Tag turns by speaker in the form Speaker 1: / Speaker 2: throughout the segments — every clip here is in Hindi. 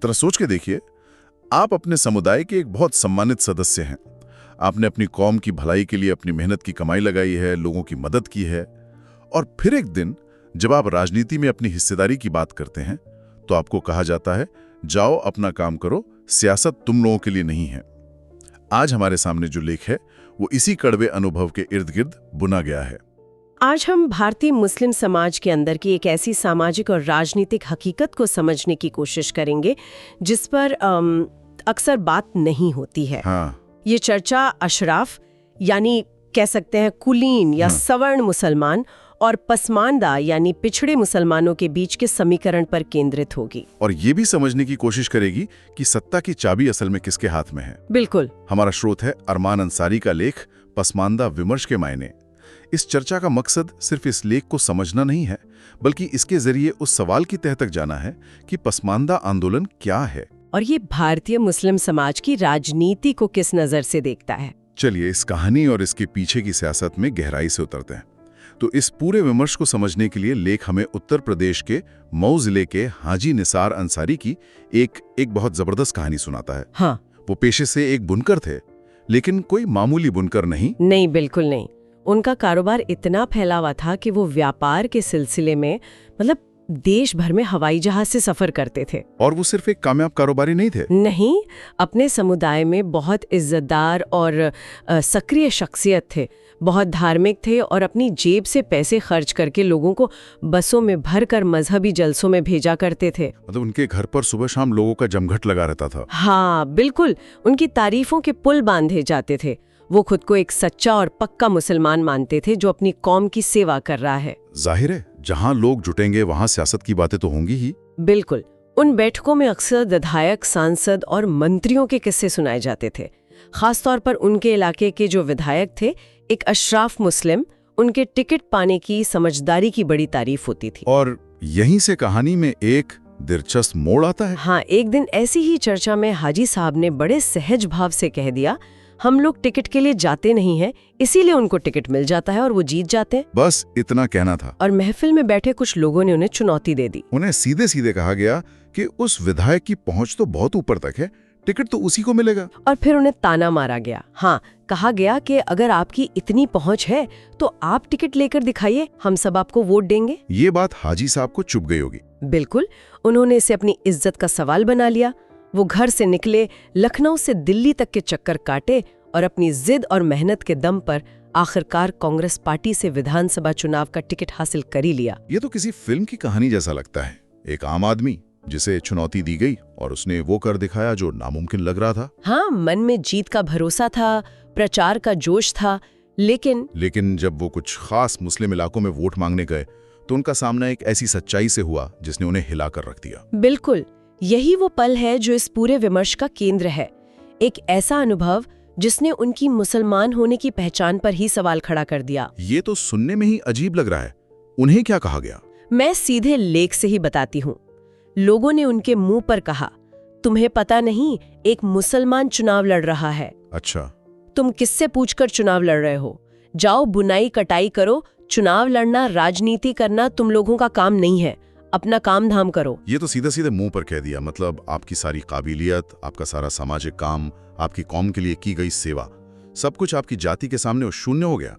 Speaker 1: जरा सोच के देखिए, आप अपने समुदाय के एक बहुत सम्मानित सदस्य हैं। आपने अपनी कौम की भलाई के लिए अपनी मेहनत की कमाई लगाई है, लोगों की मदद की है, और फिर एक दिन जब आप राजनीति में अपनी हिस्सेदारी की बात करते हैं तो आपको कहा जाता है, जाओ अपना काम करो, सियासत तुम लोगों के लिए नहीं है। आज हमारे सामने जो लेख है वो इसी कड़वे अनुभव के इर्द गिर्द बुना गया है।
Speaker 2: आज हम भारतीय मुस्लिम समाज के अंदर की एक ऐसी सामाजिक और राजनीतिक हकीकत को समझने की कोशिश करेंगे जिस पर अक्सर बात नहीं होती है।
Speaker 1: हाँ।
Speaker 2: ये चर्चा अशराफ यानी कह सकते हैं कुलीन या सवर्ण मुसलमान और पसमानदा यानी पिछड़े मुसलमानों के बीच के समीकरण पर केंद्रित होगी,
Speaker 1: और ये भी समझने की कोशिश करेगी कि सत्ता की चाबी असल में किसके हाथ में है।
Speaker 2: बिल्कुल।
Speaker 1: हमारा स्रोत है अरमान अंसारी का लेख पसमानदा विमर्श के मायने। इस चर्चा का मकसद सिर्फ इस लेख को समझना नहीं है, बल्कि इसके जरिए उस सवाल की तह तक जाना है कि पसमानदा आंदोलन क्या है
Speaker 2: और ये भारतीय मुस्लिम समाज की राजनीति को किस नजर से देखता है।
Speaker 1: चलिए इस कहानी और इसके पीछे की सियासत में गहराई से उतरते हैं। तो इस पूरे विमर्श को समझने के लिए लेख हमें उत्तर प्रदेश के मऊ जिले के हाजी निसार अंसारी की एक बहुत जबरदस्त कहानी सुनाता है।
Speaker 2: हाँ।
Speaker 1: वो पेशे से एक बुनकर थे, लेकिन कोई मामूली बुनकर नहीं,
Speaker 2: बिल्कुल नहीं। उनका कारोबार इतना फैला हुआ था कि वो व्यापार के सिलसिले में देश भर में हवाई जहाज से सफर करते थे।
Speaker 1: और वो सिर्फ एक कामयाब कारोबारी नहीं थे।
Speaker 2: नहीं, अपने समुदाय में बहुत इज्जतदार और सक्रिय शख्सियत थे, बहुत धार्मिक थे और अपनी जेब से पैसे खर्च करके लोगों को बसों में भरकर मजहबी जलसों में भेजा करते थे।
Speaker 1: मतलब उनके घर पर सुबह शाम लोगों का जमघट लगा रहता था।
Speaker 2: हाँ बिल्कुल, उनकी तारीफों के पुल बांधे जाते थे। वो खुद को एक सच्चा और पक्का मुसलमान मानते थे जो अपनी कौम की सेवा कर रहा है।
Speaker 1: जाहिर है, जहाँ लोग जुटेंगे वहाँ सियासत की बातें तो होंगी ही।
Speaker 2: बिल्कुल। उन बैठकों में अक्सर विधायक, सांसद और मंत्रियों के किस्से सुनाए जाते थे। खासतौर पर उनके इलाके के जो विधायक थे, एक अशराफ मुस्लिम, उनके टिकट पाने की समझदारी की बड़ी तारीफ होती थी।
Speaker 1: और यहीं से कहानी में एक दिलचस्प मोड़ आता है।
Speaker 2: हाँ, एक दिन ऐसी ही चर्चा में हाजी साहब ने बड़े सहज भाव से कह दिया, हम लोग टिकट के लिए जाते नहीं हैं, इसीलिए उनको टिकट मिल जाता है और वो जीत जाते हैं।
Speaker 1: बस इतना कहना था।
Speaker 2: और महफिल में बैठे कुछ लोगों ने उन्हें चुनौती दे दी।
Speaker 1: उन्हें सीधे सीधे कहा गया कि उस विधायक की पहुंच तो बहुत ऊपर तक है, टिकट तो उसी को मिलेगा।
Speaker 2: और फिर उन्हें ताना मारा गया। हाँ, कहा गया कि अगर आपकी इतनी पहुंच है तो आप टिकट लेकर दिखाइए, हम सब आपको वोट देंगे।
Speaker 1: ये बात हाजी साहब को चुभ गई होगी।
Speaker 2: बिल्कुल, उन्होंने इसे अपनी इज्जत का सवाल बना लिया। वो घर से निकले, लखनऊ से दिल्ली तक के चक्कर काटे और अपनी जिद और मेहनत के दम पर आखिरकार कांग्रेस पार्टी से विधानसभा चुनाव का टिकट हासिल कर ही लिया।
Speaker 1: ये तो किसी फिल्म की कहानी जैसा लगता है। एक आम आदमी जिसे चुनौती दी गई और उसने वो कर दिखाया जो नामुमकिन लग रहा था।
Speaker 2: हाँ, मन में जीत का भरोसा था, प्रचार का जोश था, लेकिन
Speaker 1: जब वो कुछ खास मुस्लिम इलाकों में वोट मांगने गए तो उनका सामना एक ऐसी सच्चाई से हुआ जिसने उन्हें हिलाकर रख दिया।
Speaker 2: बिल्कुल, यही वो पल है जो इस पूरे विमर्श का केंद्र है। एक ऐसा अनुभव जिसने उनकी मुसलमान होने की पहचान पर ही सवाल खड़ा कर दिया।
Speaker 1: ये तो सुनने में ही अजीब लग रहा है। उन्हें क्या कहा गया?
Speaker 2: मैं सीधे लेख से ही बताती हूँ। लोगों ने उनके मुंह पर कहा, तुम्हें पता नहीं, एक मुसलमान चुनाव लड़ रहा है।
Speaker 1: अच्छा,
Speaker 2: तुम किससे पूछकर चुनाव लड़ रहे हो? जाओ बुनाई कटाई करो, चुनाव लड़ना, राजनीति करना तुम लोगों का काम नहीं है, अपना काम धाम करो।
Speaker 1: ये तो सीधे सीधे मुंह पर कह दिया। मतलब आपकी सारी काबिलियत, आपका सारा सामाजिक काम, आपकी कौम के लिए की गई सेवा, सब कुछ आपकी जाति के सामने शून्य हो गया।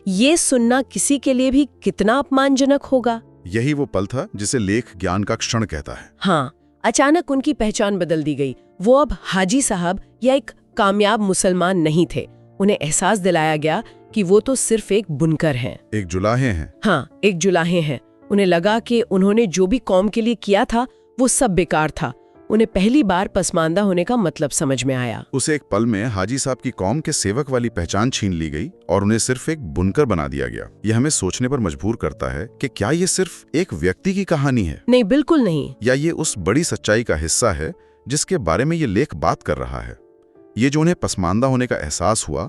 Speaker 2: ये सुनना किसी के लिए भी कितना अपमानजनक होगा।
Speaker 1: यही वो पल था जिसे लेख ज्ञान का क्षण कहता है।
Speaker 2: हाँ, अचानक उनकी पहचान बदल दी गई। वो अब हाजी साहब या एक कामयाब मुसलमान नहीं थे। उन्हें एहसास दिलाया गया कि वो तो सिर्फ एक बुनकर हैं,
Speaker 1: एक जुलाहे हैं।
Speaker 2: हाँ, एक जुलाहे हैं। उन्हें लगा कि उन्होंने जो भी कौम के लिए किया था वो सब बेकार था। उन्हें पहली बार पसमानदा होने का मतलब समझ में आया।
Speaker 1: उस एक पल में हाजी साहब की कौम के सेवक वाली पहचान छीन ली गई और उन्हें सिर्फ एक बुनकर बना दिया गया। यह हमें सोचने पर मजबूर करता है कि क्या ये सिर्फ एक व्यक्ति की कहानी है?
Speaker 2: नहीं, बिल्कुल नहीं।
Speaker 1: या ये उस बड़ी सच्चाई का हिस्सा है जिसके बारे में ये लेख बात कर रहा है? ये जो उन्हें पसमानदा होने का एहसास हुआ,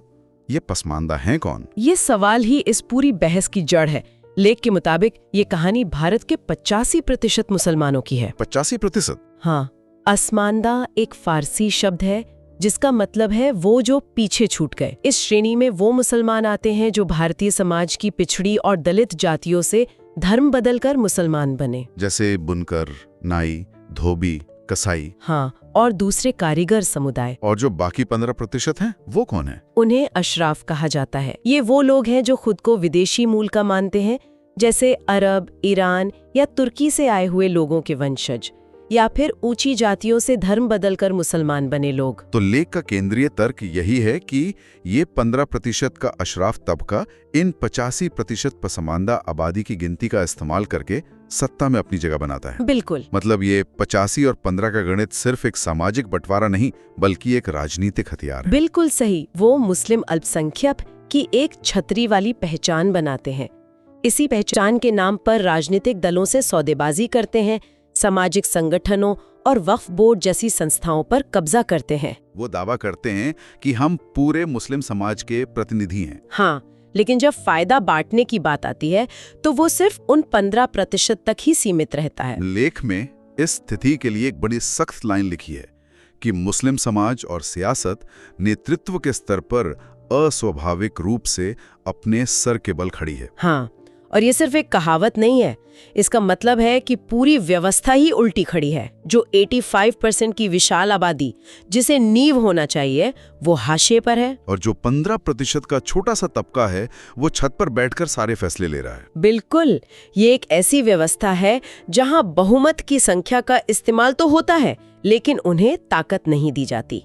Speaker 1: ये पसमानदा हैं कौन?
Speaker 2: ये सवाल ही इस पूरी बहस की जड़ है। लेख के मुताबिक ये कहानी भारत के 85% मुसलमानों की है।
Speaker 1: 85%?
Speaker 2: हाँ। असमानदा एक फारसी शब्द है जिसका मतलब है वो जो पीछे छूट गए। इस श्रेणी में वो मुसलमान आते हैं जो भारतीय समाज की पिछड़ी और दलित जातियों से धर्म बदलकर मुसलमान बने,
Speaker 1: जैसे बुनकर, नाई, धोबी, कसाई
Speaker 2: हाँ, और दूसरे कारीगर समुदाय।
Speaker 1: और जो बाकी 15% हैं वो कौन है?
Speaker 2: उन्हें अशराफ कहा जाता है। ये वो लोग हैं जो खुद को विदेशी मूल का मानते हैं, जैसे अरब, ईरान या तुर्की से आए हुए लोगों के वंशज, या फिर ऊंची जातियों से धर्म बदलकर मुसलमान बने लोग।
Speaker 1: तो लेख का केंद्रीय तर्क यही है कि ये 15% का अशराफ तबका इन 85% पसमानदा आबादी की गिनती का इस्तेमाल करके सत्ता में अपनी जगह बनाता है।
Speaker 2: बिल्कुल।
Speaker 1: मतलब ये 85 और 15 का गणित सिर्फ एक सामाजिक बंटवारा नहीं बल्कि एक राजनीतिक हथियार है।
Speaker 2: बिल्कुल सही। वो मुस्लिम अल्पसंख्यक की एक छतरी वाली पहचान बनाते हैं। इसी पहचान के नाम पर राजनीतिक दलों से सौदेबाजी करते हैं, सामाजिक संगठनों और वक्फ बोर्ड जैसी संस्थाओं पर कब्जा करते हैं।
Speaker 1: वो दावा करते हैं कि हम पूरे मुस्लिम समाज के प्रतिनिधि हैं।
Speaker 2: हाँ, लेकिन जब फायदा बांटने की बात आती है तो वो सिर्फ उन 15% तक ही सीमित रहता है।
Speaker 1: लेख में इस स्थिति के लिए एक बड़ी सख्त लाइन लिखी है कि मुस्लिम समाज और सियासत नेतृत्व के स्तर पर अस्वाभाविक रूप से अपने सर के बल खड़ी है।
Speaker 2: हाँ, और ये सिर्फ एक कहावत नहीं है। इसका मतलब है कि पूरी व्यवस्था ही उल्टी खड़ी है। जो 85% की विशाल आबादी जिसे नींव होना चाहिए वो हाशिए पर है,
Speaker 1: और जो 15% का छोटा सा तबका है वो छत पर बैठकर सारे फैसले ले रहा है।
Speaker 2: बिल्कुल। ये एक ऐसी व्यवस्था है जहां बहुमत की संख्या का इस्तेमाल तो होता है लेकिन उन्हें ताकत नहीं दी जाती।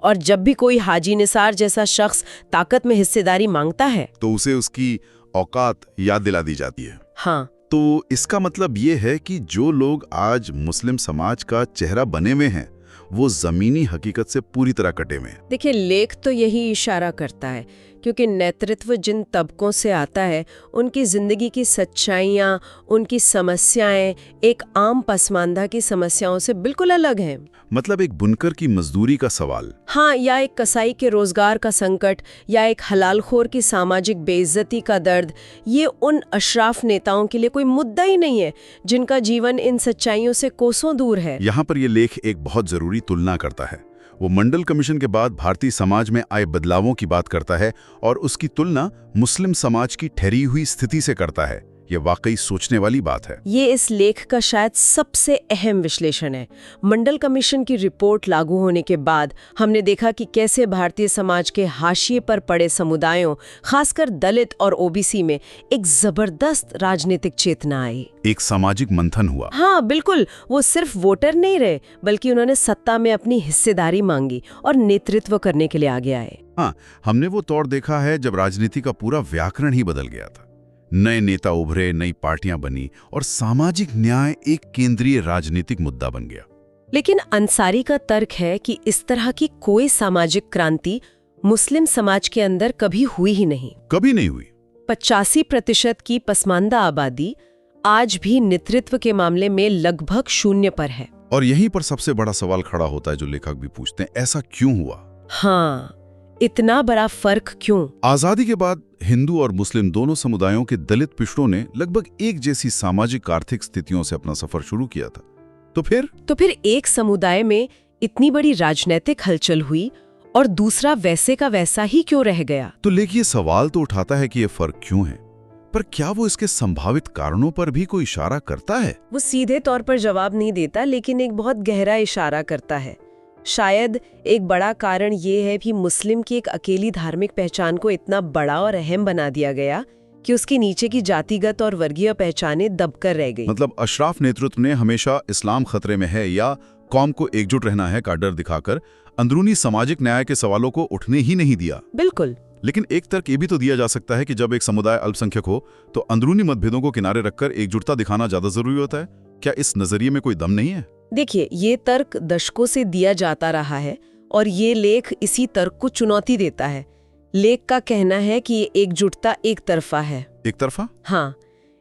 Speaker 2: और जब भी कोई हाजी निसार जैसा शख्स ताकत में हिस्सेदारी मांगता है
Speaker 1: तो उसे उसकी औकात याद दिला दी जाती है।
Speaker 2: हाँ,
Speaker 1: तो इसका मतलब ये है कि जो लोग आज मुस्लिम समाज का चेहरा बने हुए हैं वो जमीनी हकीकत से पूरी तरह कटे हुए हैं।
Speaker 2: देखिए, लेख तो यही इशारा करता है क्योंकि नेतृत्व जिन तबकों से आता है उनकी जिंदगी की सच्चाइयाँ, उनकी समस्याएं एक आम पसमानदा की समस्याओं से बिल्कुल अलग हैं।
Speaker 1: मतलब एक बुनकर की मजदूरी का सवाल,
Speaker 2: हाँ, या एक कसाई के रोजगार का संकट, या एक हलालखोर की सामाजिक बेइज्जती का दर्द, ये उन अशराफ नेताओं के लिए कोई मुद्दा ही नहीं है जिनका जीवन इन सच्चाइयों से कोसों दूर है।
Speaker 1: यहाँ पर ये लेख एक बहुत जरूरी तुलना करता है। वो मंडल कमीशन के बाद भारतीय समाज में आए बदलावों की बात करता है और उसकी तुलना मुस्लिम समाज की ठहरी हुई स्थिति से करता है। ये वाकई सोचने वाली बात है।
Speaker 2: ये इस लेख का शायद सबसे अहम विश्लेषण है। मंडल कमीशन की रिपोर्ट लागू होने के बाद हमने देखा कि कैसे भारतीय समाज के हाशिए पर पड़े समुदायों, खासकर दलित और ओबीसी में एक जबरदस्त राजनीतिक चेतना आई।
Speaker 1: एक सामाजिक मंथन हुआ।
Speaker 2: हाँ, बिल्कुल। वो सिर्फ वोटर नहीं रहे बल्कि उन्होंने सत्ता में अपनी हिस्सेदारी मांगी और नेतृत्व करने के लिए आगे आए।
Speaker 1: हाँ, हमने वो दौर देखा है जब राजनीति का पूरा व्याकरण ही बदल गया था। नए नेता उभरे, नई पार्टियां बनी और सामाजिक न्याय एक केंद्रीय राजनीतिक मुद्दा बन गया।
Speaker 2: लेकिन अंसारी का तर्क है कि इस तरह की कोई सामाजिक क्रांति मुस्लिम समाज के अंदर कभी हुई ही नहीं।
Speaker 1: कभी नहीं हुई।
Speaker 2: 85% की पसमानदा आबादी आज भी नेतृत्व के मामले में लगभग शून्य पर है।
Speaker 1: और यहीं पर सबसे बड़ा सवाल खड़ा होता है जो लेखक भी पूछते हैं, ऐसा क्यों हुआ?
Speaker 2: हाँ, इतना बड़ा फर्क क्यों?
Speaker 1: आजादी के बाद हिंदू और मुस्लिम दोनों समुदायों के दलित पिछड़ों ने लगभग एक जैसी सामाजिक आर्थिक स्थितियों से अपना सफर शुरू किया था। तो फिर एक
Speaker 2: समुदाय में इतनी बड़ी राजनीतिक हलचल हुई और दूसरा वैसे का वैसा ही क्यों रह गया?
Speaker 1: तो लेकिन सवाल तो उठाता है कि ये फर्क क्यों है, पर क्या वो इसके संभावित कारणों पर भी कोई इशारा करता है?
Speaker 2: वो सीधे तौर पर जवाब नहीं देता, लेकिन एक बहुत गहरा इशारा करता है। शायद एक बड़ा कारण ये है कि मुस्लिम की एक अकेली धार्मिक पहचान को इतना बड़ा और अहम बना दिया गया कि उसके नीचे की जातिगत और वर्गीय पहचानें दबकर रह गई।
Speaker 1: मतलब अशराफ नेतृत्व ने हमेशा इस्लाम खतरे में है या कौम को एकजुट रहना है का डर दिखाकर अंदरूनी सामाजिक न्याय के सवालों को उठने ही नहीं दिया।
Speaker 2: बिल्कुल।
Speaker 1: लेकिन एक तर्क ये भी तो दिया जा सकता है कि जब एक समुदाय अल्पसंख्यक हो तो अंदरूनी मतभेदों को किनारे रखकर एकजुटता दिखाना ज्यादा जरूरी होता है। क्या इस नजरिए में कोई दम नहीं है?
Speaker 2: देखिए, ये तर्क दशकों से दिया जाता रहा है और ये लेख इसी तर्क को चुनौती देता है। लेख का कहना है कि ये एकजुटता एक तरफा है।
Speaker 1: एक तरफा?
Speaker 2: हाँ,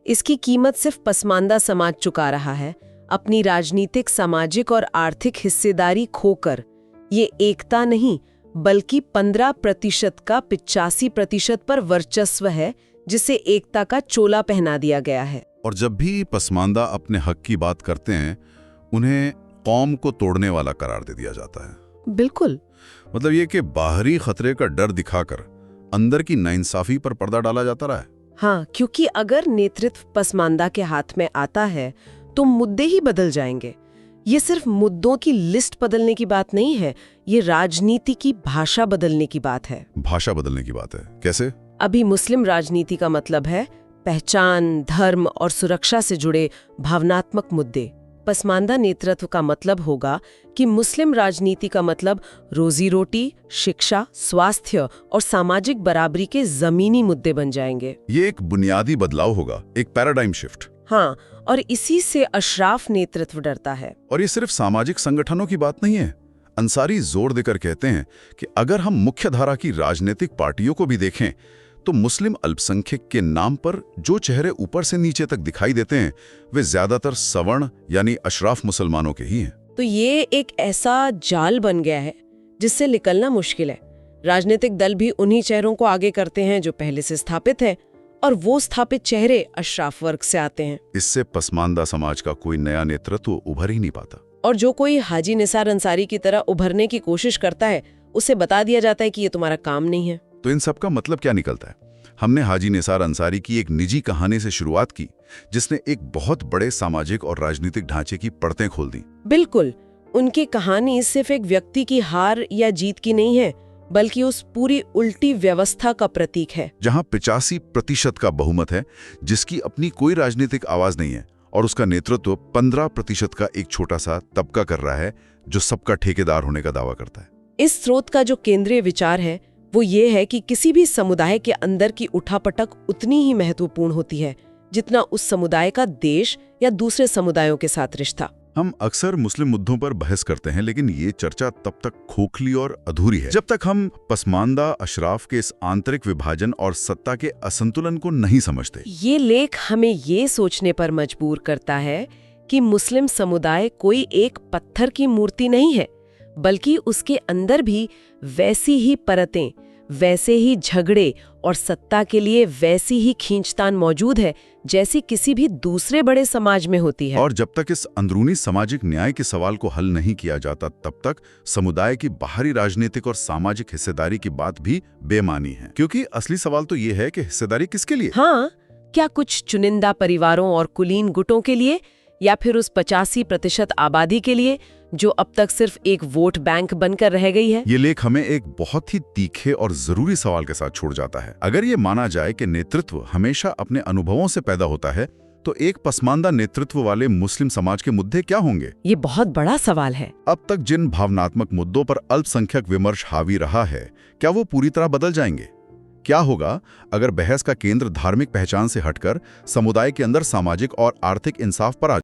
Speaker 2: इसकी कीमत सिर्फ पसमानदा समाज चुका रहा है, अपनी राजनीतिक, सामाजिक और आर्थिक हिस्सेदारी खोकर। ये एकता नहीं बल्कि 15% का 85% पर वर्चस्व है जिसे एकता का चोला पहना दिया गया है।
Speaker 1: और जब भी पसमानदा अपने हक की बात करते हैं उन्हें कौम को तोड़ने वाला करार दे दिया जाता है।
Speaker 2: बिल्कुल।
Speaker 1: मतलब ये कि बाहरी खतरे का डर दिखाकर अंदर की नाइंसाफी पर पर्दा डाला जाता रहा है।
Speaker 2: हाँ, क्योंकि अगर नेतृत्व पसमानदा के हाथ में आता है तो मुद्दे ही बदल जाएंगे। ये सिर्फ मुद्दों की लिस्ट बदलने की बात नहीं है, ये राजनीति की भाषा बदलने की बात है।
Speaker 1: भाषा बदलने की बात है, कैसे?
Speaker 2: अभी मुस्लिम राजनीति का मतलब है पहचान, धर्म और सुरक्षा से जुड़े भावनात्मक मुद्दे। पसमानदा नेतृत्व का मतलब होगा कि मुस्लिम राजनीति का मतलब रोजी रोटी, शिक्षा, स्वास्थ्य और सामाजिक बराबरी के जमीनी मुद्दे बन जाएंगे।
Speaker 1: ये एक बुनियादी बदलाव होगा, एक पैराडाइम शिफ्ट।
Speaker 2: हाँ, और इसी से अशराफ नेतृत्व डरता है।
Speaker 1: और ये सिर्फ सामाजिक संगठनों की बात नहीं है। अंसारी जोर देकर कहते हैं कि अगर हम मुख्यधारा की राजनीतिक पार्टियों को भी देखें तो मुस्लिम अल्पसंख्यक के नाम पर जो चेहरे ऊपर से नीचे तक दिखाई देते हैं वे ज्यादातर सवर्ण यानी अशराफ मुसलमानों के ही हैं।
Speaker 2: तो ये एक ऐसा जाल बन गया है जिससे निकलना मुश्किल है। राजनीतिक दल भी उन्हीं चेहरों को आगे करते हैं जो पहले से स्थापित हैं, और वो स्थापित चेहरे अशराफ वर्ग से आते हैं।
Speaker 1: इससे पसमानदा समाज का कोई नया नेतृत्व उभर ही नहीं पाता।
Speaker 2: और जो कोई हाजी निसार अंसारी की तरह उभरने की कोशिश करता है उसे बता दिया जाता है कि ये तुम्हारा काम नहीं है।
Speaker 1: तो इन सब का मतलब क्या निकलता है? हमने हाजी निसार अंसारी की एक निजी कहानी से शुरुआत की जिसने एक बहुत बड़े सामाजिक और राजनीतिक ढांचे की परतें खोल दी।
Speaker 2: बिल्कुल, उनकी कहानी सिर्फ एक व्यक्ति की हार या जीत की नहीं है, बल्कि उस पूरी उल्टी व्यवस्था का प्रतीक है
Speaker 1: जहां 85% का बहुमत है, जिसकी अपनी कोई राजनीतिक आवाज नहीं है, और उसका नेतृत्व 15% का एक छोटा सा तबका कर रहा है जो सबका ठेकेदार होने का दावा करता है।
Speaker 2: इस स्रोत का जो केंद्रीय विचार है वो ये है कि किसी भी समुदाय के अंदर की उठापटक उतनी ही महत्वपूर्ण होती है जितना उस समुदाय का देश या दूसरे समुदायों के साथ रिश्ता।
Speaker 1: हम अक्सर मुस्लिम मुद्दों पर बहस करते हैं, लेकिन ये चर्चा तब तक खोखली और अधूरी है जब तक हम पसमानदा अशराफ के इस आंतरिक विभाजन और सत्ता के असंतुलन को नहीं समझते।
Speaker 2: ये लेख हमें ये सोचने पर मजबूर करता है कि मुस्लिम समुदाय कोई एक पत्थर की मूर्ति नहीं है, बल्कि उसके अंदर भी वैसी ही परतें, वैसे ही झगड़े और सत्ता के लिए वैसी ही खींचतान मौजूद है जैसी किसी भी दूसरे बड़े समाज में होती है।
Speaker 1: और जब तक इस अंदरूनी सामाजिक न्याय के सवाल को हल नहीं किया जाता तब तक समुदाय की बाहरी राजनीतिक और सामाजिक हिस्सेदारी की बात भी बेमानी है, क्योंकि असली सवाल तो ये है कि हिस्सेदारी किसके लिए?
Speaker 2: हाँ, क्या कुछ चुनिंदा परिवारों और कुलीन गुटों के लिए, या फिर उस 85% आबादी के लिए जो अब तक सिर्फ एक वोट बैंक बनकर रह गई है?
Speaker 1: ये लेख हमें एक बहुत ही तीखे और जरूरी सवाल के साथ छोड़ जाता है। अगर ये माना जाए कि नेतृत्व हमेशा अपने अनुभवों से पैदा होता है, तो एक पसमानदा नेतृत्व वाले मुस्लिम समाज के मुद्दे क्या होंगे?
Speaker 2: ये बहुत बड़ा सवाल है।
Speaker 1: अब तक जिन भावनात्मक मुद्दों पर अल्पसंख्यक विमर्श हावी रहा है, क्या वो पूरी तरह बदल जाएंगे? क्या होगा अगर बहस का केंद्र धार्मिक पहचान से हटकर समुदाय के अंदर सामाजिक और आर्थिक इंसाफ पर आ